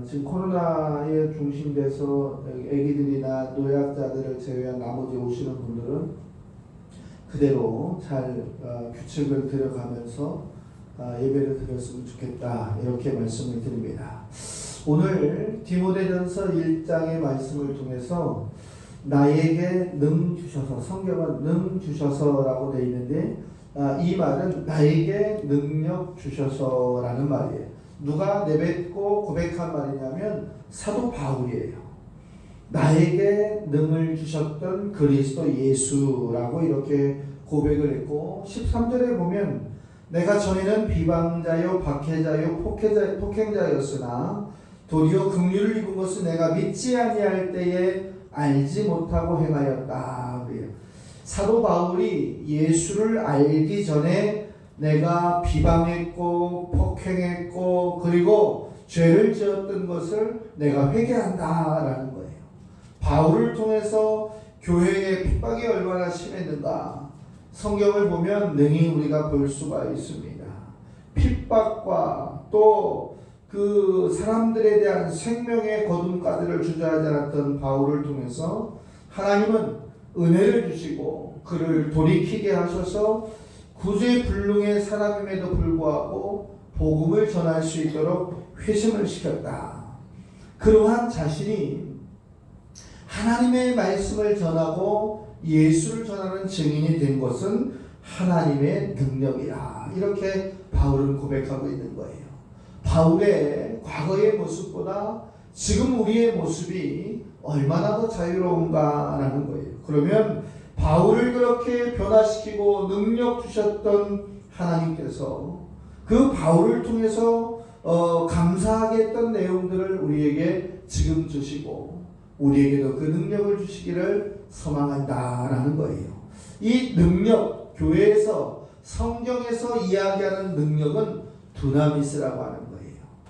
지금 코로나에 중심돼서 애기들이나 노약자들을 제외한 나머지 오시는 분들은 그대로 잘 규칙을 들여가면서 예배를 드렸으면 좋겠다, 이렇게 말씀을 드립니다. 오늘 디모데전서 1장의 말씀을 통해서 나에게 능 주셔서, 성경은 능 주셔서라고 되어 있는데 이 말은 나에게 능력 주셔서라는 말이에요. 누가 내뱉고 고백한 말이냐면 사도 바울이에요. 나에게 능을 주셨던 그리스도 예수라고 이렇게 고백을 했고, 13절에 보면 내가 전에는 비방자요 박해자요 폭행자였으나 도리어 긍휼을 입은 것은 내가 믿지 아니할 때에 알지 못하고 행하였다. 그래요. 사도 바울이 예수를 알기 전에 내가 비방했고 폭행했고 그리고 죄를 지었던 것을 내가 회개한다라는 거예요. 바울을 통해서 교회의 핍박이 얼마나 심했는가 성경을 보면 능히 우리가 볼 수가 있습니다. 핍박과 또 그 사람들에 대한 생명의 거둠가들을 주저하지 않았던 바울을 통해서 하나님은 은혜를 주시고 그를 돌이키게 하셔서 구제불능의 사람임에도 불구하고 복음을 전할 수 있도록 회심을 시켰다. 그러한 자신이 하나님의 말씀을 전하고 예수를 전하는 증인이 된 것은 하나님의 능력이라, 이렇게 바울은 고백하고 있는 거예요. 바울의 과거의 모습보다 지금 우리의 모습이 얼마나 더 자유로운가라는 거예요. 그러면 바울을 그렇게 변화시키고 능력 주셨던 하나님께서 그 바울을 통해서 감사하게 했던 내용들을 우리에게 지금 주시고 우리에게도 그 능력을 주시기를 소망한다라는 거예요. 이 능력, 교회에서 성경에서 이야기하는 능력은 두나미스라고 하는 거예요.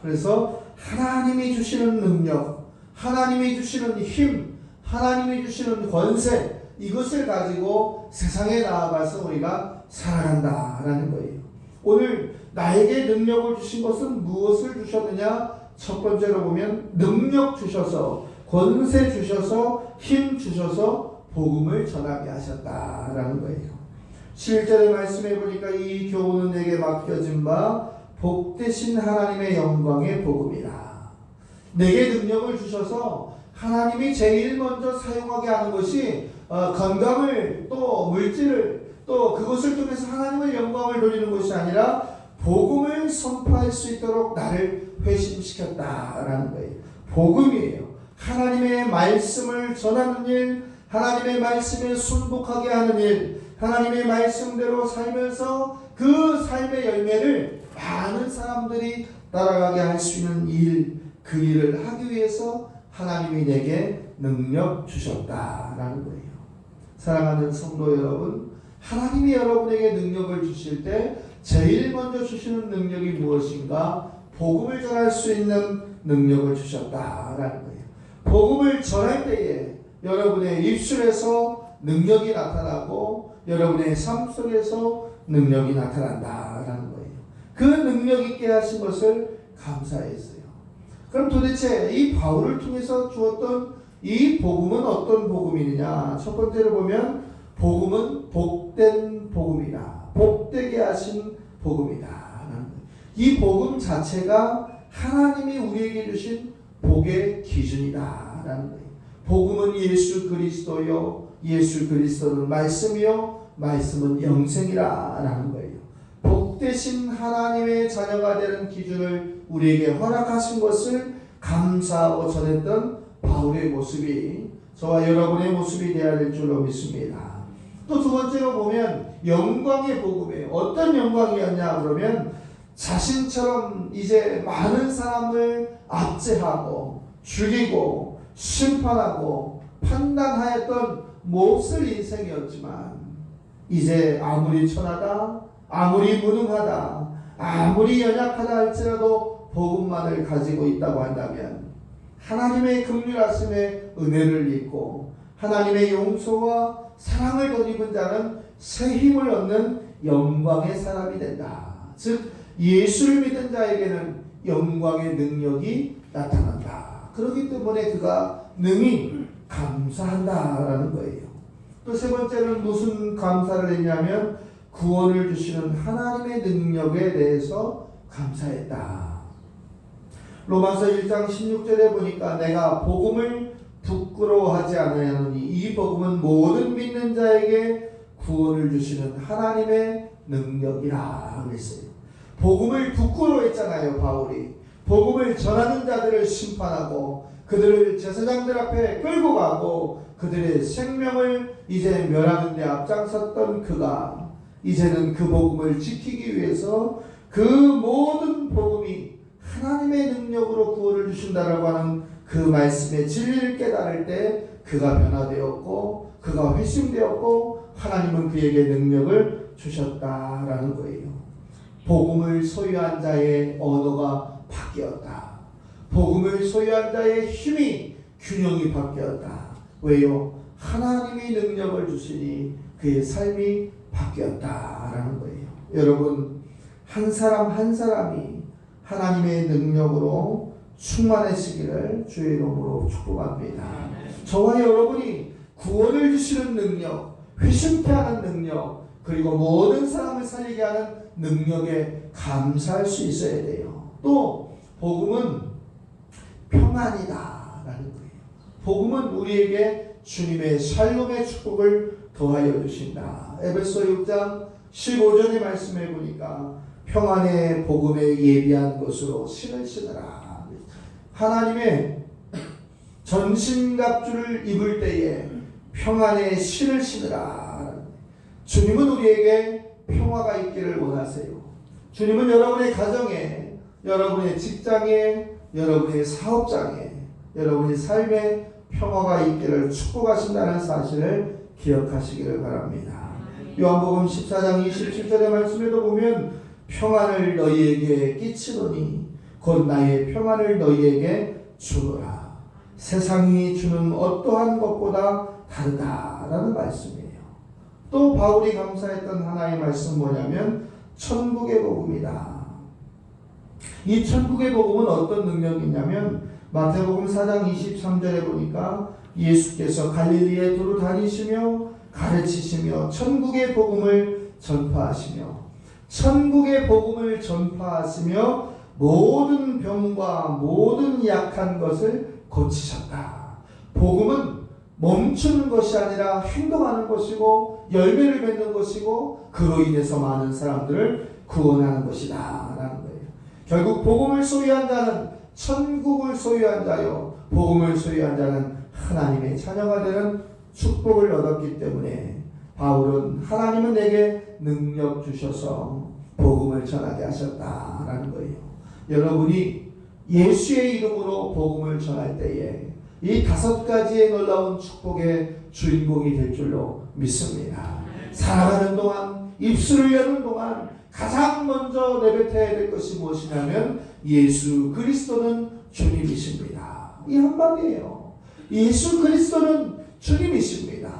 그래서 하나님이 주시는 능력, 하나님이 주시는 힘, 하나님이 주시는 권세, 이것을 가지고 세상에 나아가서 우리가 살아간다라는 거예요. 오늘 나에게 능력을 주신 것은 무엇을 주셨느냐? 첫 번째로 보면 능력 주셔서, 권세 주셔서, 힘 주셔서 복음을 전하게 하셨다라는 거예요. 7절의 말씀해 보니까 이 교훈은 내게 맡겨진 바 복되신 하나님의 영광의 복음이라. 내게 능력을 주셔서 하나님이 제일 먼저 사용하게 하는 것이 건강을 또 물질을 또 그것을 통해서 하나님의 영광을 돌리는 것이 아니라 복음을 선포할 수 있도록 나를 회심시켰다라는 거예요. 복음이에요. 하나님의 말씀을 전하는 일, 하나님의 말씀에 순복하게 하는 일, 하나님의 말씀대로 살면서 그 삶의 열매를 많은 사람들이 따라가게 할 수 있는 일, 그 일을 하기 위해서 하나님이 내게 능력 주셨다라는 거예요. 사랑하는 성도 여러분, 하나님이 여러분에게 능력을 주실 때 제일 먼저 주시는 능력이 무엇인가? 복음을 전할 수 있는 능력을 주셨다라는 거예요. 복음을 전할 때에 여러분의 입술에서 능력이 나타나고 여러분의 삶 속에서 능력이 나타난다라는 거예요. 그 능력 있게 하신 것을 감사했어요. 그럼 도대체 이 바울을 통해서 주었던 이 복음은 어떤 복음이냐? 첫 번째로 보면 복음은 복된 복음이다. 복되게 하신 복음이다. 이 복음 자체가 하나님이 우리에게 주신 복의 기준이다라는 거예요. 복음은 예수 그리스도요, 예수 그리스도는 말씀이요, 말씀은 영생이라는 거예요. 복되신 하나님의 자녀가 되는 기준을 우리에게 허락하신 것을 감사하고 전했던 바울의 모습이 저와 여러분의 모습이 되어야 될 줄로 믿습니다. 또 두 번째로 보면 영광의 복음이에요. 어떤 영광이었냐 그러면 자신처럼 이제 많은 사람을 압제하고 죽이고 심판하고 판단하였던 몹쓸 인생이었지만 이제 아무리 천하다, 아무리 무능하다, 아무리 연약하다 할지라도 복음만을 가지고 있다고 한다면 하나님의 긍휼하심의 은혜를 입고 하나님의 용서와 사랑을 덧입은 자는 새 힘을 얻는 영광의 사람이 된다. 즉 예수를 믿은 자에게는 영광의 능력이 나타난다. 그렇기 때문에 그가 능히 감사한다라는 거예요. 또 세 번째는 무슨 감사를 했냐면 구원을 주시는 하나님의 능력에 대해서 감사했다. 로마서 1장 16절에 보니까 내가 복음을 부끄러워하지 않으려니 이 복음은 모든 믿는 자에게 구원을 주시는 하나님의 능력이라 그랬어요. 복음을 부끄러워했잖아요. 바울이 복음을 전하는 자들을 심판하고 그들을 제사장들 앞에 끌고 가고 그들의 생명을 이제 멸하는 데 앞장섰던 그가 이제는 그 복음을 지키기 위해서 그 모든 복음이 하나님의 능력으로 구원을 주신다라고 하는 그 말씀의 진리를 깨달을 때 그가 변화되었고 그가 회심되었고 하나님은 그에게 능력을 주셨다라는 거예요. 복음을 소유한 자의 언어가 바뀌었다. 복음을 소유한 자의 힘이 균형이 바뀌었다. 왜요? 하나님이 능력을 주시니 그의 삶이 바뀌었다라는 거예요. 여러분, 한 사람 한 사람이 하나님의 능력으로 충만해지기를 주의 이름으로 축복합니다. 저와 여러분이 구원을 주시는 능력, 회심케 하는 능력, 그리고 모든 사람을 살리게 하는 능력에 감사할 수 있어야 돼요. 또 복음은 평안이다라는 거예요. 복음은 우리에게 주님의 샬롬의 축복을 더하여 주신다. 에베소 6장 15절의 말씀해 보니까 평안의 복음에 예비한 것으로 신을 신으라. 하나님의 전신갑주를 입을 때에 평안의 신을 신으라. 주님은 우리에게 평화가 있기를 원하세요. 주님은 여러분의 가정에, 여러분의 직장에, 여러분의 사업장에, 여러분의 삶에 평화가 있기를 축복하신다는 사실을 기억하시기를 바랍니다. 요한복음 14장 27절의 말씀에도 보면 평안을 너희에게 끼치노니 곧 나의 평안을 너희에게 주노라. 세상이 주는 어떠한 것보다 다르다라는 말씀이에요. 또 바울이 감사했던 하나의 말씀 뭐냐면 천국의 복음이다. 이 천국의 복음은 어떤 능력이냐면 마태복음 4장 23절에 보니까 예수께서 갈릴리에 두루 다니시며 가르치시며 천국의 복음을 전파하시며 모든 병과 모든 약한 것을 고치셨다. 복음은 멈추는 것이 아니라 행동하는 것이고 열매를 맺는 것이고 그로 인해서 많은 사람들을 구원하는 것이다 라는 거예요. 결국 복음을 소유한 자는 천국을 소유한 자요, 복음을 소유한 자는 하나님의 자녀가 되는 축복을 얻었기 때문에 바울은 하나님은 내게 능력 주셔서 복음을 전하게 하셨다라는 거예요. 여러분이 예수의 이름으로 복음을 전할 때에 이 5가지의 놀라운 축복의 주인공이 될 줄로 믿습니다. 살아가는 동안, 입술을 여는 동안 가장 먼저 내뱉어야 될 것이 무엇이냐면 예수 그리스도는 주님이십니다. 이 한마디예요. 예수 그리스도는 주님이십니다.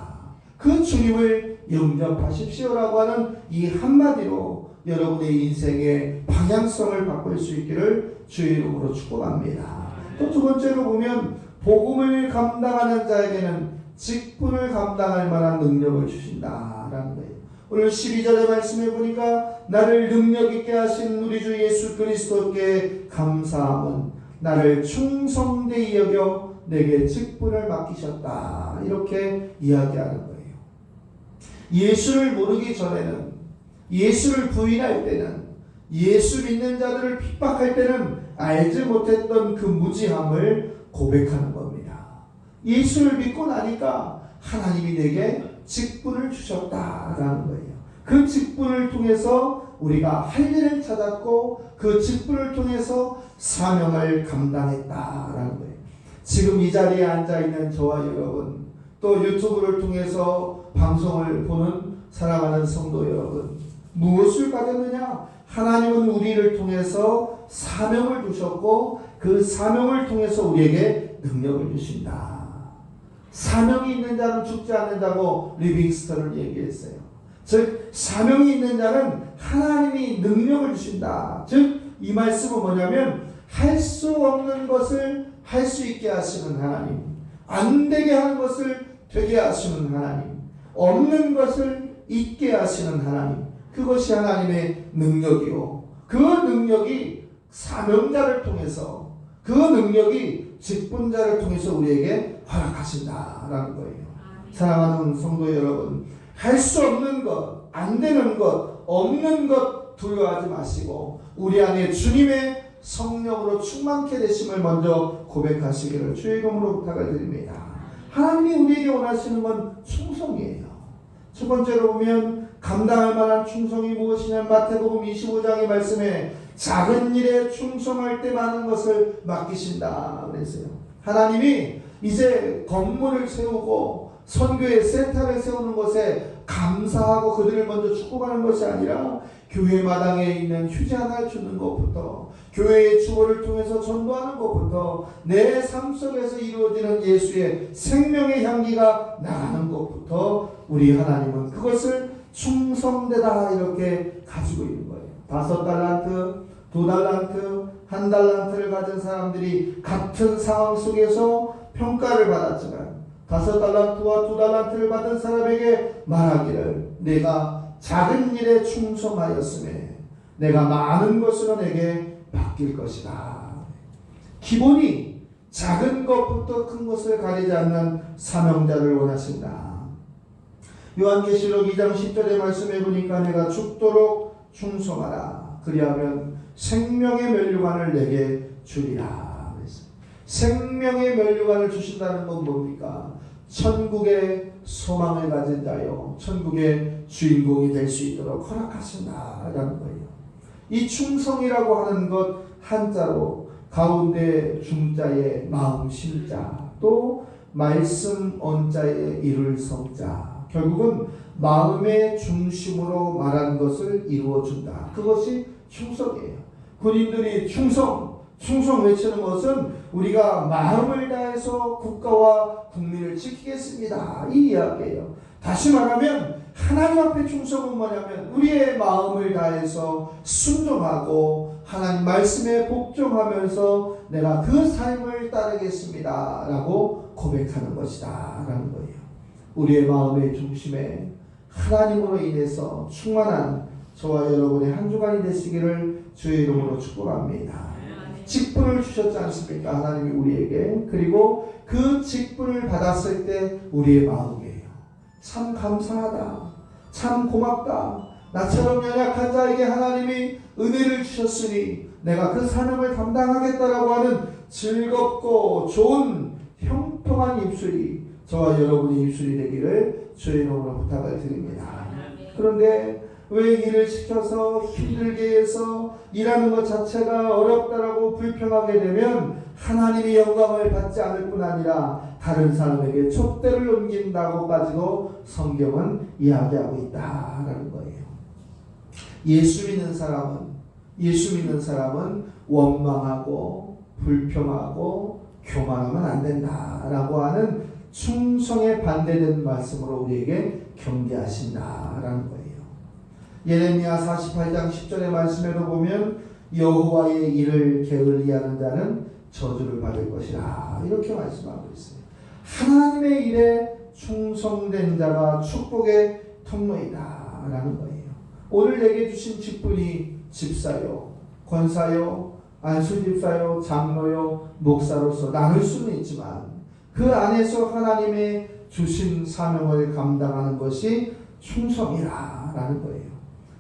그 주님을 영접하십시오라고 하는 이 한마디로 여러분의 인생의 방향성을 바꿀 수 있기를 주의 이름으로 축복합니다. 또 두 번째로 보면 복음을 감당하는 자에게는 직분을 감당할 만한 능력을 주신다라는 거예요. 오늘 12절의 말씀에 보니까 나를 능력 있게 하신 우리 주 예수 그리스도께 감사함은 나를 충성되이 여겨 내게 직분을 맡기셨다. 이렇게 이야기하는 거예요. 예수를 모르기 전에는, 예수를 부인할 때는, 예수 믿는 자들을 핍박할 때는 알지 못했던 그 무지함을 고백하는 겁니다. 예수를 믿고 나니까 하나님이 내게 직분을 주셨다라는 거예요. 그 직분을 통해서 우리가 할 일을 찾았고 그 직분을 통해서 사명을 감당했다라는 거예요. 지금 이 자리에 앉아있는 저와 여러분, 또 유튜브를 통해서 방송을 보는 사랑하는 성도 여러분, 무엇을 가졌느냐? 하나님은 우리를 통해서 사명을 주셨고 그 사명을 통해서 우리에게 능력을 주신다. 사명이 있는 자는 죽지 않는다고 리빙스턴은 얘기했어요. 즉 사명이 있는 자는 하나님이 능력을 주신다. 즉 이 말씀은 뭐냐면 할 수 없는 것을 할 수 있게 하시는 하나님, 안 되게 하는 것을 되게 하시는 하나님, 없는 것을 있게 하시는 하나님, 그것이 하나님의 능력이요. 그 능력이 사명자를 통해서, 그 능력이 직분자를 통해서 우리에게 허락하신다라는 거예요. 사랑하는 성도 여러분, 할 수 없는 것, 안 되는 것, 없는 것 두려워하지 마시고 우리 안에 주님의 성령으로 충만케 되심을 먼저 고백하시기를 주의 이름으로 부탁을 드립니다. 하나님이 우리에게 원하시는 건 충성이에요. 첫 번째로 보면 감당할 만한 충성이 무엇이냐면 마태복음 25장의 말씀에 작은 일에 충성할 때 많은 것을 맡기신다 그랬어요. 하나님이 이제 건물을 세우고 선교의 센터를 세우는 것에 감사하고 그들을 먼저 축복하는 것이 아니라 교회 마당에 있는 휴지 하나를 주는 것부터, 교회의 주보를 통해서 전도하는 것부터, 내 삶 속에서 이루어지는 예수의 생명의 향기가 나가는 것부터 우리 하나님은 그것을 충성되다 이렇게 가지고 있는 거예요. 5달란트, 2달란트, 1달란트를 가진 사람들이 같은 상황 속에서 평가를 받았지만 5달란트와 2달란트를 받은 사람에게 말하기를 내가 작은 일에 충성하였음에 내가 많은 것으로 내게 바뀔 것이다. 기본이 작은 것부터 큰 것을 가리지 않는 사명자를 원하신다. 요한계시록 2장 10절의 말씀에 보니까 내가 죽도록 충성하라. 그리하면 생명의 면류관을 내게 주리라. 생명의 면류관을 주신다는 건 뭡니까? 천국의 소망을 가진 자요, 천국의 주인공이 될 수 있도록 허락하신다라는 거예요. 이 충성이라고 하는 것 한자로 가운데 중자에 마음 심자, 또 말씀 언자에 이룰 성자, 결국은 마음의 중심으로 말한 것을 이루어준다. 그것이 충성이에요. 군인들이 충성 외치는 것은 우리가 마음을 다해서 국가와 국민을 지키겠습니다, 이 이야기예요. 다시 말하면 하나님 앞에 충성은 뭐냐면 우리의 마음을 다해서 순종하고 하나님 말씀에 복종하면서 내가 그 삶을 따르겠습니다 라고 고백하는 것이다 라는 거예요. 우리의 마음의 중심에 하나님으로 인해서 충만한 저와 여러분의 한 주간이 되시기를 주의 이름으로 축복합니다. 직분을 주셨지 않습니까? 하나님이 우리에게. 그리고 그 직분을 받았을 때 우리의 마음이에요. 참 감사하다, 참 고맙다, 나처럼 연약한 자에게 하나님이 은혜를 주셨으니 내가 그 사명을 감당하겠다라고 하는 즐겁고 좋은 형통한 입술이 저와 여러분의 입술이 되기를 주의 이름으로 부탁을 드립니다. 그런데 왜 일을 시켜서 힘들게 해서 일하는 것 자체가 어렵다라고 불평하게 되면 하나님이 영광을 받지 않을 뿐 아니라 다른 사람에게 촛대를 넘긴다고까지도 성경은 이야기하고 있다라는 거예요. 예수 믿는 사람은 원망하고 불평하고 교만하면 안 된다라고 하는 충성에 반대되는 말씀으로 우리에게 경계하신다라는 거예요. 예레미야 48장 10절의 말씀에도 보면 여호와의 일을 게을리하는 자는 저주를 받을 것이라 이렇게 말씀하고 있어요. 하나님의 일에 충성된 자가 축복의 통로이다 라는 거예요. 오늘 내게 주신 직분이 집사요, 권사요, 안수집사요, 장로요, 목사로서 나눌 수는 있지만 그 안에서 하나님의 주신 사명을 감당하는 것이 충성이라 라는 거예요.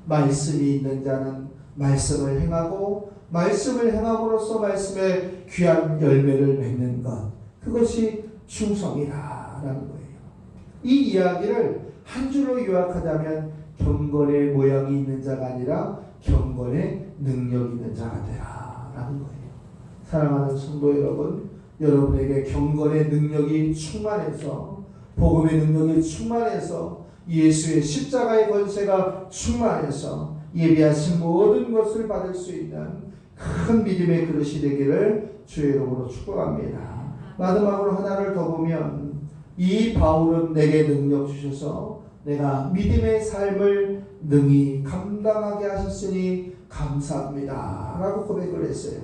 말씀이 있는 자는 말씀을 행하고 말씀을 행함으로써 말씀의 귀한 열매를 맺는 것, 그것이 충성이라는 거예요. 이 이야기를 한 줄로 요약하자면 경건의 모양이 있는 자가 아니라 경건의 능력 있는 자가 되라라는 거예요. 사랑하는 성도 여러분, 여러분에게 경건의 능력이 충만해서, 복음의 능력이 충만해서, 예수의 십자가의 권세가 충만해서 예비하신 모든 것을 받을 수 있는 큰 믿음의 그릇이 되기를 주의 이름으로 축복합니다. 마지막으로 하나를 더 보면, 이 바울은 내게 능력 주셔서 내가 믿음의 삶을 능히 감당하게 하셨으니 감사합니다 라고 고백을 했어요.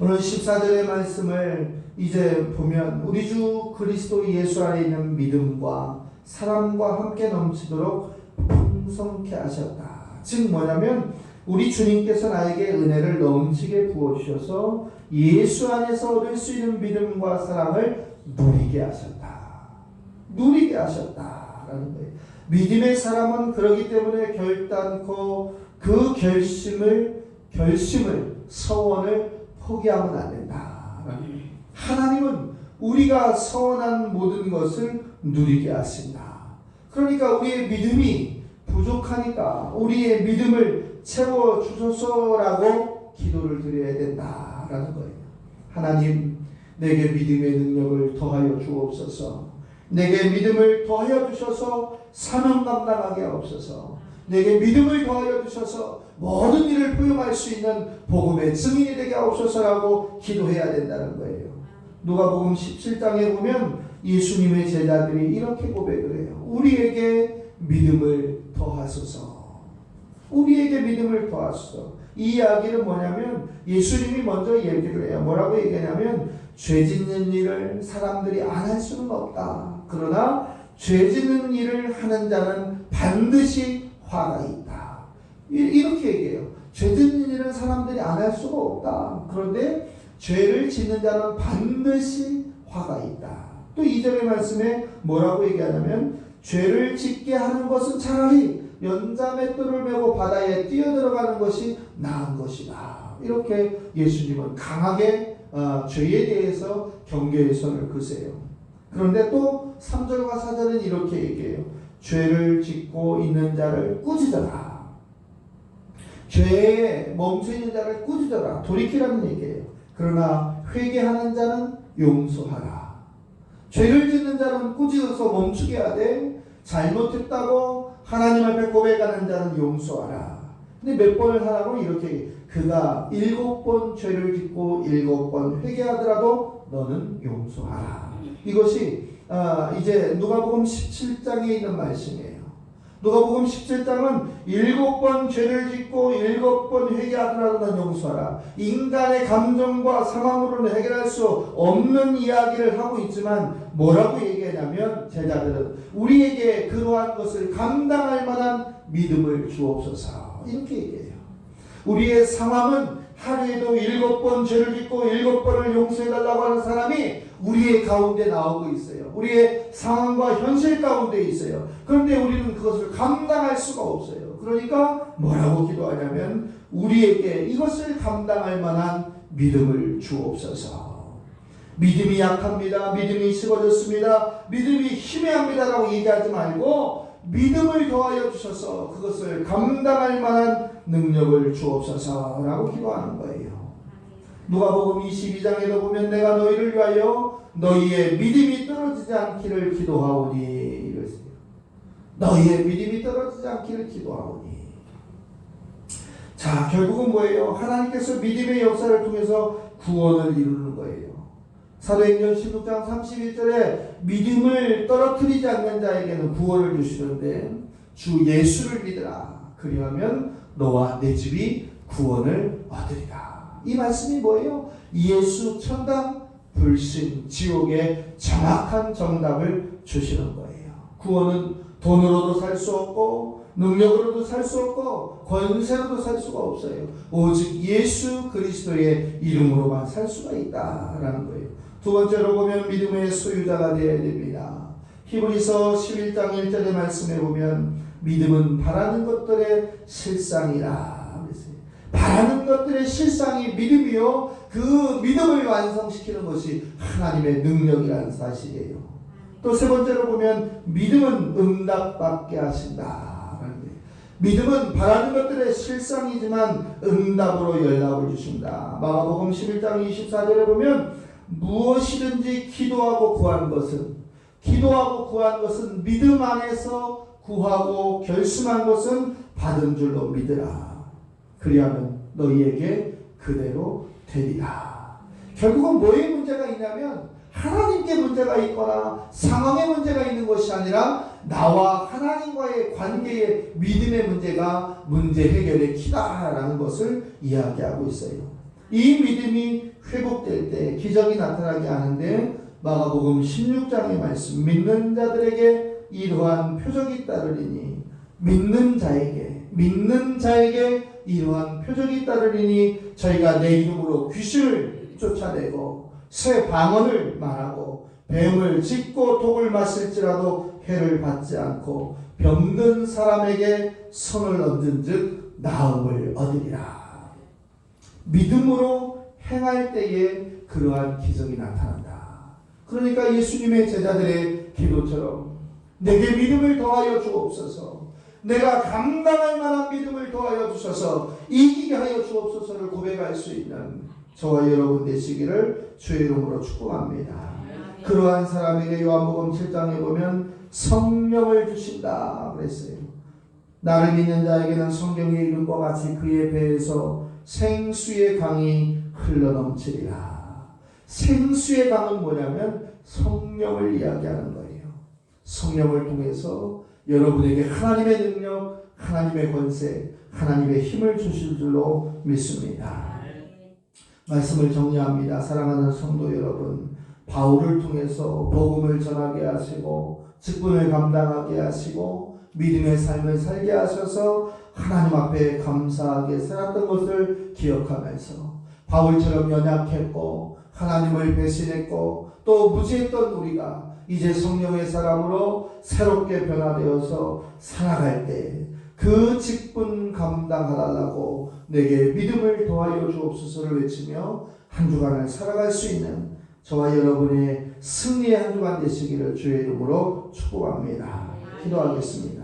오늘 14절의 말씀을 이제 보면 우리 주 그리스도 예수 안에 있는 믿음과 사랑과 함께 넘치도록 풍성케 하셨다. 즉 뭐냐면 우리 주님께서 나에게 은혜를 넘치게 부어주셔서 예수 안에서 얻을 수 있는 믿음과 사랑을 누리게 하셨다. 누리게 하셨다라는 거예요. 믿음의 사람은 그러기 때문에 결단코 그 결심을 서원을 포기하면 안 된다. 하나님은 우리가 서원한 모든 것을 누리게 하신다. 그러니까 우리의 믿음이 부족하니까 우리의 믿음을 채워주소서라고 기도를 드려야 된다라는 거예요. 하나님, 내게 믿음의 능력을 더하여 주옵소서. 내게 믿음을 더하여 주셔서 사명 감당하게 하옵소서. 내게 믿음을 더하여 주셔서 모든 일을 포용할 수 있는 복음의 증인이 되게 하옵소서라고 기도해야 된다는 거예요. 누가복음 17장에 보면 예수님의 제자들이 이렇게 고백을 해요. 우리에게 믿음을 더하소서. 우리에게 믿음을 더하소서. 이 이야기는 뭐냐면 예수님이 먼저 얘기를 해요. 뭐라고 얘기하냐면 죄 짓는 일을 사람들이 안 할 수는 없다. 그러나 죄 짓는 일을 하는 자는 반드시 화가 있다. 이렇게 얘기해요. 죄 짓는 일은 사람들이 안 할 수가 없다. 그런데 죄를 짓는 자는 반드시 화가 있다. 또 2절의 말씀에 뭐라고 얘기하냐면 죄를 짓게 하는 것은 차라리 연자맷돌을 메고 바다에 뛰어들어가는 것이 나은 것이다. 이렇게 예수님은 강하게 죄에 대해서 경계의 선을 그세요. 그런데 또 3절과 4절은 이렇게 얘기해요. 죄를 짓고 있는 자를 꾸짖어라. 죄에 멈춰 있는 자를 꾸짖어라. 돌이키라는 얘기예요. 그러나 회개하는 자는 용서하라. 죄를 짓는 자는 꾸짖어서 멈추게 하되 잘못했다고 하나님 앞에 고백하는 자는 용서하라. 근데 몇 번을 하라고 이렇게 그가 7번 죄를 짓고 7번 회개하더라도 너는 용서하라. 이것이 이제 누가복음 17장에 있는 말씀이에요. 누가복음 17장은 7번 죄를 짓고 7번 회개하더라도 넌 용서하라. 인간의 감정과 상황으로는 해결할 수 없는 이야기를 하고 있지만 뭐라고 얘기하냐면 제자들은 우리에게 그러한 것을 감당할 만한 믿음을 주옵소서. 이렇게 얘기해요. 우리의 상황은 하루에도 7번 죄를 짓고 7번을 용서해달라고 하는 사람이 우리의 가운데 나오고 있어요. 우리의 상황과 현실 가운데 있어요. 그런데 우리는 그것을 감당할 수가 없어요. 그러니까 뭐라고 기도하냐면 우리에게 이것을 감당할 만한 믿음을 주옵소서. 믿음이 약합니다. 믿음이 식어졌습니다. 믿음이 희미합니다라고 얘기하지 말고 믿음을 더하여 주셔서 그것을 감당할 만한 능력을 주옵소서라고 기도하는 거예요. 누가복음 22장에도 보면 내가 너희를 위하여 너희의 믿음이 떨어지지 않기를 기도하오니 이랬어요. 너희의 믿음이 떨어지지 않기를 기도하오니. 자, 결국은 뭐예요? 하나님께서 믿음의 역사를 통해서 구원을 이루는 거예요. 사도행전 16장 31절에 믿음을 떨어뜨리지 않는 자에게는 구원을 주시는데 주 예수를 믿으라. 그리하면 너와 내 집이 구원을 얻으리라. 이 말씀이 뭐예요? 예수 천당 불신 지옥의 정확한 정답을 주시는 거예요. 구원은 돈으로도 살 수 없고 능력으로도 살 수 없고 권세로도 살 수가 없어요. 오직 예수 그리스도의 이름으로만 살 수가 있다라는 거예요. 두 번째로 보면 믿음의 소유자가 되어야 됩니다. 히브리서 11장 1절의 말씀에 보면 믿음은 바라는 것들의 실상이라. 바라는 것들의 실상이 믿음이요. 그 믿음을 완성시키는 것이 하나님의 능력이라는 사실이에요. 또 세 번째로 보면 믿음은 응답받게 하신다. 믿음은 바라는 것들의 실상이지만 응답으로 연락을 주신다. 마가복음 11장 24절에 보면 무엇이든지 기도하고 구하는 것은 믿음 안에서 구하고 결심한 것은 받은 줄로 믿으라. 그리하면 너희에게 그대로 되리라. 결국은 뭐의 문제가 있냐면 하나님께 문제가 있거나 상황에 문제가 있는 것이 아니라 나와 하나님과의 관계의 믿음의 문제가 문제 해결의 키다라는 것을 이야기하고 있어요. 이 믿음이 회복될 때 기적이 나타나게 하는데 마가복음 16장의 말씀 믿는 자들에게 이러한 표적이 따르리니 믿는 자에게 이러한 표적이 따르리니 저희가 내 이름으로 귀신을 쫓아내고 새 방언을 말하고 뱀을 짚고 독을 마실지라도 해를 받지 않고 병든 사람에게 손을 얹은 즉 나음을 얻으리라. 믿음으로 행할 때에 그러한 기적이 나타난다. 그러니까 예수님의 제자들의 기도처럼 내게 믿음을 더하여 주옵소서, 내가 감당할 만한 믿음을 더하여 주셔서 이기게 하여 주옵소서를 고백할 수 있는 저와 여러분 되시기를 주의 이름으로 축복합니다. 그러한 사람에게 요한복음 7장에 보면 성령을 주신다 그랬어요. 나를 믿는 자에게는 성경의 이름과 같이 그의 배에서 생수의 강이 흘러넘치리라. 생수의 강은 뭐냐면 성령을 이야기하는 거예요. 성령을 통해서 여러분에게 하나님의 능력, 하나님의 권세, 하나님의 힘을 주실 줄로 믿습니다. 말씀을 정리합니다. 사랑하는 성도 여러분, 바울을 통해서 복음을 전하게 하시고 직분을 감당하게 하시고 믿음의 삶을 살게 하셔서 하나님 앞에 감사하게 살았던 것을 기억하면서 바울처럼 연약했고 하나님을 배신했고 또 무지했던 우리가 이제 성령의 사람으로 새롭게 변화되어서 살아갈 때 그 직분 감당하달라고 내게 믿음을 더하여 주옵소서를 외치며 한 주간을 살아갈 수 있는 저와 여러분의 승리의 한 주간 되시기를 주의 이름으로 축복합니다. 기도하겠습니다.